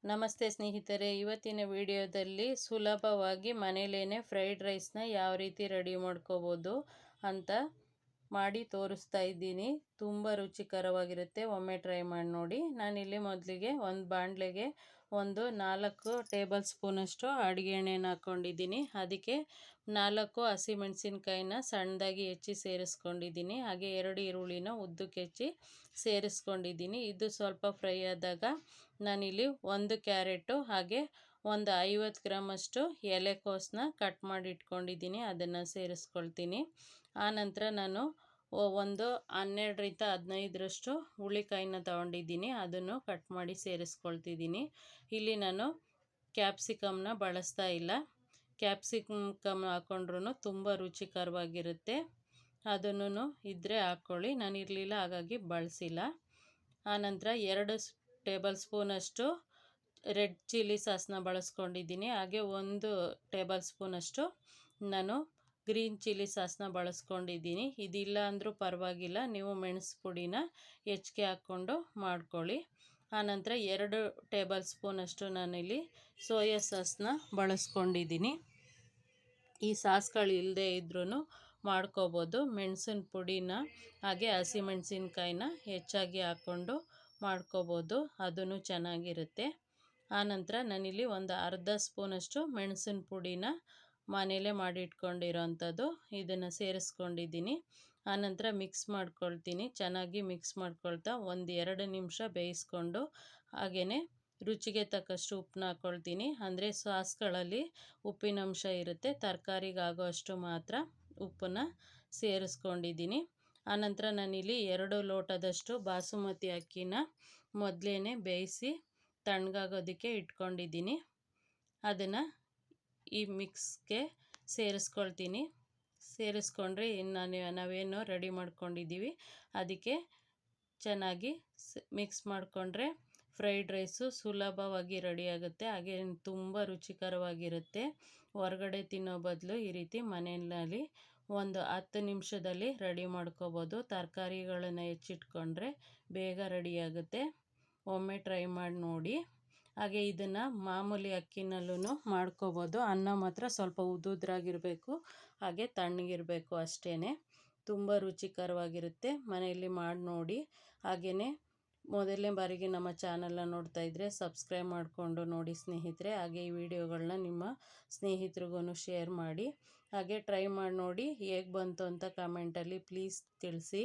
ನಮಸ್ತೆ ಸ್ನೇಹಿತರೆ, ಇವತ್ತಿನ ವಿಡಿಯೋದಲ್ಲಿ ಸುಲಭವಾಗಿ ಮನೇಲೇನೆ ಫ್ರೈಡ್ ರೈಸ್ನ ಯಾವ ರೀತಿ ರೆಡಿ ಮಾಡ್ಕೋಬೋದು ಅಂತ ಮಾಡಿ ತೋರಿಸ್ತಾ ಇದ್ದೀನಿ. ತುಂಬ ರುಚಿಕರವಾಗಿರುತ್ತೆ, ಒಮ್ಮೆ ಟ್ರೈ ಮಾಡಿ ನೋಡಿ. ನಾನಿಲ್ಲಿ ಮೊದಲಿಗೆ ಒಂದು ಬಾಣಲೆಗೆ 4 ಟೇಬಲ್ ಸ್ಪೂನಷ್ಟು ಅಡುಗೆ ಎಣ್ಣೆನ ಹಾಕ್ಕೊಂಡಿದ್ದೀನಿ. ಅದಕ್ಕೆ 4 ಹಸಿಮೆಣಸಿನ್ಕಾಯಿನ ಸಣ್ಣದಾಗಿ ಹೆಚ್ಚಿ ಸೇರಿಸ್ಕೊಂಡಿದ್ದೀನಿ. ಹಾಗೆ 2 ಈರುಳ್ಳಿನ ಉದ್ದಕ್ಕೆ ಹೆಚ್ಚಿ ಸೇರಿಸ್ಕೊಂಡಿದ್ದೀನಿ. ಇದು ಸ್ವಲ್ಪ ಫ್ರೈ ಆದಾಗ ನಾನಿಲ್ಲಿ 1 ಕ್ಯಾರೆಟು ಹಾಗೆ ಒಂದು 50 ಗ್ರಾಮಷ್ಟು ಎಲೆಕೋಸನ್ನ ಕಟ್ ಮಾಡಿ ಇಟ್ಕೊಂಡಿದ್ದೀನಿ, ಅದನ್ನು ಸೇರಿಸ್ಕೊಳ್ತೀನಿ. ಆನಂತರ ನಾನು ಒಂದು 12ರಿಂದ 15ರಷ್ಟು ಹುಳಿಕಾಯಿನ ತೊಗೊಂಡಿದ್ದೀನಿ, ಅದನ್ನು ಕಟ್ ಮಾಡಿ ಸೇರಿಸ್ಕೊಳ್ತಿದ್ದೀನಿ. ಇಲ್ಲಿ ನಾನು ಕ್ಯಾಪ್ಸಿಕಮ್ನ ಬಳಸ್ತಾ ಇಲ್ಲ. ಕ್ಯಾಪ್ಸಿಕಮ್ ಹಾಕ್ಕೊಂಡ್ರೂ ತುಂಬ ರುಚಿಕರವಾಗಿರುತ್ತೆ. ಅದನ್ನು ಇದ್ದರೆ ಹಾಕ್ಕೊಳ್ಳಿ, ನಾನು ಇರಲಿಲ್ಲ ಹಾಗಾಗಿ ಬಳಸಿಲ್ಲ. ಆನಂತರ 2 ಟೇಬಲ್ ಸ್ಪೂನಷ್ಟು ರೆಡ್ ಚಿಲ್ಲಿ ಸಾಸನ್ನ ಬಳಸ್ಕೊಂಡಿದ್ದೀನಿ. ಹಾಗೆ 1 ಟೇಬಲ್ ಸ್ಪೂನಷ್ಟು ನಾನು ಗ್ರೀನ್ ಚಿಲ್ಲಿ ಸಾಸನ್ನ ಬಳಸ್ಕೊಂಡಿದ್ದೀನಿ. ಇದಿಲ್ಲ ಅಂದರೂ ಪರವಾಗಿಲ್ಲ, ನೀವು ಮೆಣಸು ಪುಡಿನ ಹೆಚ್ಚಿಗೆ ಹಾಕ್ಕೊಂಡು ಮಾಡ್ಕೊಳ್ಳಿ. ಆನಂತರ 2 ಟೇಬಲ್ ಸ್ಪೂನಷ್ಟು ನಾನಿಲ್ಲಿ ಸೋಯಾ ಸಾಸನ್ನ ಬಳಸ್ಕೊಂಡಿದ್ದೀನಿ. ಈ ಸಾಸ್ಗಳು ಇಲ್ಲದೆ ಇದ್ರೂ ಮಾಡ್ಕೋಬೋದು. ಮೆಣಸಿನ ಪುಡಿನ ಹಾಗೆ ಹಸಿಮೆಣಸಿನ್ಕಾಯಿನ ಹೆಚ್ಚಾಗಿ ಹಾಕ್ಕೊಂಡು ಮಾಡ್ಕೋಬೋದು, ಅದೂ ಚೆನ್ನಾಗಿರುತ್ತೆ. ಆನಂತರ ನಾನಿಲ್ಲಿ ಒಂದು ಅರ್ಧ ಸ್ಪೂನಷ್ಟು ಮೆಣಸಿನ ಪುಡಿನ ಮನೇಲೇ ಮಾಡಿಟ್ಕೊಂಡಿರೋವಂಥದ್ದು ಇದನ್ನು ಸೇರಿಸ್ಕೊಂಡಿದ್ದೀನಿ. ಆನಂತರ ಮಿಕ್ಸ್ ಮಾಡ್ಕೊಳ್ತೀನಿ. ಚೆನ್ನಾಗಿ ಮಿಕ್ಸ್ ಮಾಡ್ಕೊಳ್ತಾ 1-2 ನಿಮಿಷ ಬೇಯಿಸ್ಕೊಂಡು ಹಾಗೆಯೇ ರುಚಿಗೆ ತಕ್ಕಷ್ಟು ಉಪ್ಪನ್ನ ಹಾಕ್ಕೊಳ್ತೀನಿ. ಅಂದರೆ ಸಾಸ್ಗಳಲ್ಲಿ ಉಪ್ಪಿನಂಶ ಇರುತ್ತೆ, ತರಕಾರಿಗಾಗೋ ಅಷ್ಟು ಮಾತ್ರ ಉಪ್ಪನ್ನು ಸೇರಿಸ್ಕೊಂಡಿದ್ದೀನಿ. ಆನಂತರ ನಾನಿಲ್ಲಿ 2 ಲೋಟದಷ್ಟು ಬಾಸುಮತಿ ಅಕ್ಕಿನ ಮೊದಲೇ ಬೇಯಿಸಿ ತಣ್ಣಗಾಗೋದಕ್ಕೆ ಇಟ್ಕೊಂಡಿದ್ದೀನಿ. ಅದನ್ನು ಈ ಮಿಕ್ಸ್ಗೆ ಸೇರಿಸ್ಕೊಳ್ತೀನಿ. ಸೇರಿಸ್ಕೊಂಡ್ರೆ ನಾವೇನು ರೆಡಿ ಮಾಡ್ಕೊಂಡಿದ್ದೀವಿ ಅದಕ್ಕೆ ಚೆನ್ನಾಗಿ ಮಿಕ್ಸ್ ಮಾಡಿಕೊಂಡ್ರೆ ಫ್ರೈಡ್ ರೈಸು ಸುಲಭವಾಗಿ ರೆಡಿಯಾಗುತ್ತೆ. ಹಾಗೆ ತುಂಬ ರುಚಿಕರವಾಗಿರುತ್ತೆ. ಹೊರಗಡೆ ತಿನ್ನೋ ಬದಲು ಈ ರೀತಿ ಮನೆಯಲ್ಲಿ ಒಂದು 10 ನಿಮಿಷದಲ್ಲಿ ರೆಡಿ ಮಾಡ್ಕೋಬೋದು. ತರಕಾರಿಗಳನ್ನು ಹೆಚ್ಚಿಟ್ಕೊಂಡ್ರೆ ಬೇಗ ರೆಡಿಯಾಗುತ್ತೆ. ಒಮ್ಮೆ ಟ್ರೈ ಮಾಡಿ ನೋಡಿ. ಹಾಗೆ ಇದನ್ನು ಮಾಮೂಲಿ ಅಕ್ಕಿನಲ್ಲೂ ಮಾಡ್ಕೋಬೋದು. ಅನ್ನ ಮಾತ್ರ ಸ್ವಲ್ಪ ಉದುದ್ರಾಗಿರಬೇಕು, ಹಾಗೆ ತಣ್ಣಗಿರಬೇಕು ಅಷ್ಟೇ. ತುಂಬ ರುಚಿಕರವಾಗಿರುತ್ತೆ. ಮನೆಯಲ್ಲಿ ಮಾಡಿ ನೋಡಿ. ಹಾಗೆಯೇ ಮೊದಲನೇ ಬಾರಿಗೆ ನಮ್ಮ ಚಾನಲ್ನ ನೋಡ್ತಾ ಇದ್ದರೆ ಸಬ್ಸ್ಕ್ರೈಬ್ ಮಾಡಿಕೊಂಡು ನೋಡಿ ಸ್ನೇಹಿತರೆ. ಹಾಗೆ ಈ ವಿಡಿಯೋಗಳನ್ನ ನಿಮ್ಮ ಸ್ನೇಹಿತರಿಗೂ ಶೇರ್ ಮಾಡಿ. ಹಾಗೆ ಟ್ರೈ ಮಾಡಿ ನೋಡಿ, ಹೇಗೆ ಬಂತು ಅಂತ ಕಮೆಂಟಲ್ಲಿ ಪ್ಲೀಸ್ ತಿಳಿಸಿ.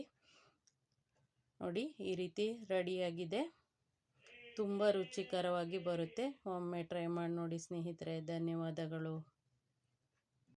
ನೋಡಿ, ಈ ರೀತಿ ರೆಡಿಯಾಗಿದೆ. ತುಂಬ ರುಚಿಕರವಾಗಿ ಬರುತ್ತೆ. ಒಮ್ಮೆ ಟ್ರೈ ಮಾಡಿ ನೋಡಿ ಸ್ನೇಹಿತರೆ. ಧನ್ಯವಾದಗಳು.